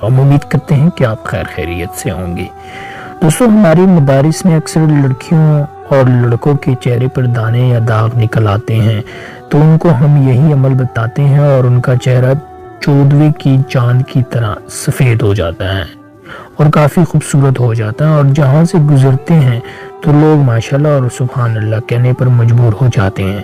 ہم امید کرتے ہیں کہ آپ خیر خیریت سے ہوں گے۔ دوستوں، ہماری مدارس میں اکثر لڑکیوں اور لڑکوں کے چہرے پر دانے یا داغ نکل آتے ہیں تو ان کو ہم یہی عمل بتاتے ہیں اور ان کا چہرہ چودوے کی چاند کی طرح سفید ہو جاتا ہے اور کافی خوبصورت ہو جاتا ہے، اور جہاں سے گزرتے ہیں تو لوگ ماشاءاللہ اور سبحان اللہ کہنے پر مجبور ہو جاتے ہیں۔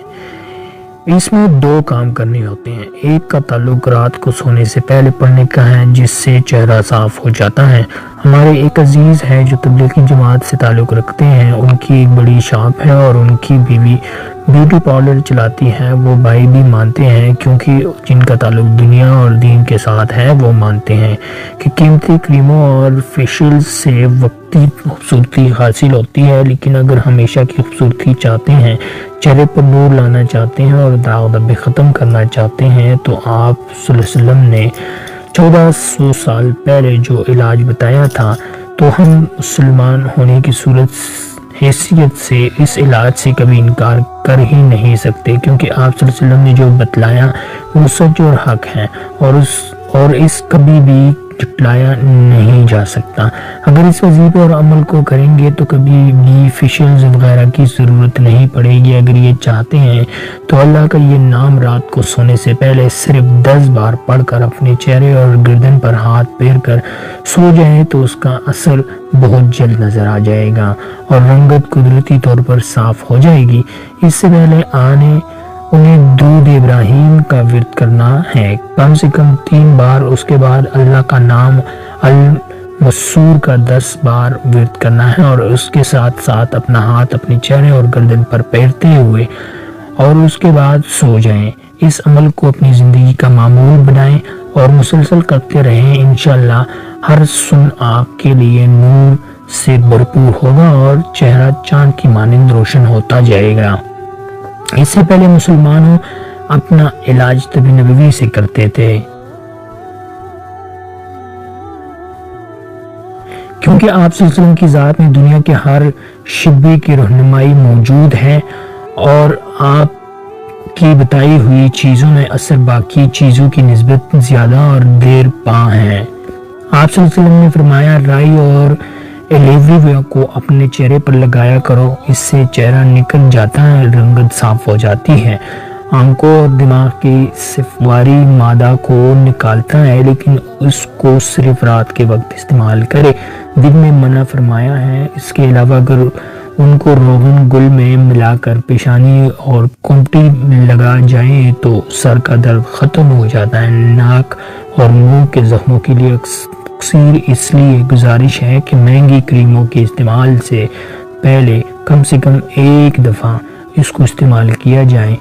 اس میں دو کام کرنے ہوتے ہیں۔ ایک کا تعلق رات کو سونے سے پہلے پڑھنے کا ہے، جس سے چہرہ صاف ہو جاتا ہے۔ ہمارے ایک عزیز ہیں جو تبلیغی جماعت سے تعلق رکھتے ہیں، ان کی ایک بڑی شاپ ہے اور ان کی بیوی بیوٹی پارلر چلاتی ہیں۔ وہ بھائی بھی مانتے ہیں، کیونکہ جن کا تعلق دنیا اور دین کے ساتھ ہے وہ مانتے ہیں کہ قیمتی کریموں اور فیشل سے وقتی خوبصورتی حاصل ہوتی ہے، لیکن اگر ہمیشہ کی خوبصورتی چاہتے ہیں، چہرے پر نور لانا چاہتے ہیں اور داغ دھبے ختم کرنا چاہتے ہیں تو آپ صلی اللہ علیہ وسلم نے 1400 سال پہلے جو علاج بتایا تھا، تو ہم مسلمان ہونے کی حیثیت سے اس علاج سے کبھی انکار کر ہی نہیں سکتے، کیونکہ آپ صلی اللہ علیہ وسلم نے جو بتلایا وہ سچ اور حق ہے اور اس کبھی بھی جھٹلایا نہیں جا سکتا۔ اگر اس وظیفے اور عمل کو کریں گے تو کبھی بھی فیشلز وغیرہ کی ضرورت نہیں پڑے گی۔ اگر یہ چاہتے ہیں تو اللہ کا یہ نام رات کو سونے سے پہلے صرف 10 بار پڑھ کر اپنے چہرے اور گردن پر ہاتھ پھیر کر سو جائیں تو اس کا اثر بہت جلد نظر آ جائے گا اور رنگت قدرتی طور پر صاف ہو جائے گی۔ اس سے پہلے انہیں درود ابراہیم کا ورد کرنا ہے کم سے کم 3 بار، اس کے بعد اللہ کا نام المسور کا 10 بار ورد کرنا ہے اور اس کے ساتھ ساتھ اپنا ہاتھ اپنے چہرے اور گردن پر پھیرتے ہوئے اور اس کے بعد سو جائیں۔ اس عمل کو اپنی زندگی کا معمول بنائیں اور مسلسل کرتے رہیں۔ انشاءاللہ ہر سن آپ کے لیے نور سے بھرپور ہوگا اور چہرہ چاند کی مانند روشن ہوتا جائے گا۔ اس سے پہلے مسلمانوں اپنا علاج طب نبوی سے کرتے تھے، کیونکہ آپ صلی اللہ علیہ وسلم کی ذات میں دنیا کے ہر شبے کی رہنمائی موجود ہے اور آپ کی بتائی ہوئی چیزوں میں اثر باقی چیزوں کی نسبت زیادہ اور دیر پا ہے۔ آپ صلی اللہ علیہ وسلم نے فرمایا، رائی اور ایلوویرا کو اپنے چہرے پر لگایا کرو، اس سے چہرہ نکل جاتا ہے، رنگت صاف ہو جاتی ہے، آنکھوں اور دماغ کی صفواری مادہ کو نکالتا ہے، لیکن اس کو صرف رات کے وقت استعمال کرے، دن میں منع فرمایا ہے۔ اس کے علاوہ اگر ان کو روغن گل میں ملا کر پیشانی اور کمٹی میں لگا جائیں تو سر کا درد ختم ہو جاتا ہے۔ ناک اور منہ کے زخموں کے لیے اس لیے گزارش ہے کہ مہنگی کریموں کے استعمال سے پہلے کم سے کم 1 دفعہ اس کو استعمال کیا جائے۔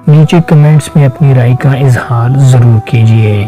نیچے کمنٹس میں اپنی رائے کا اظہار ضرور کیجیے۔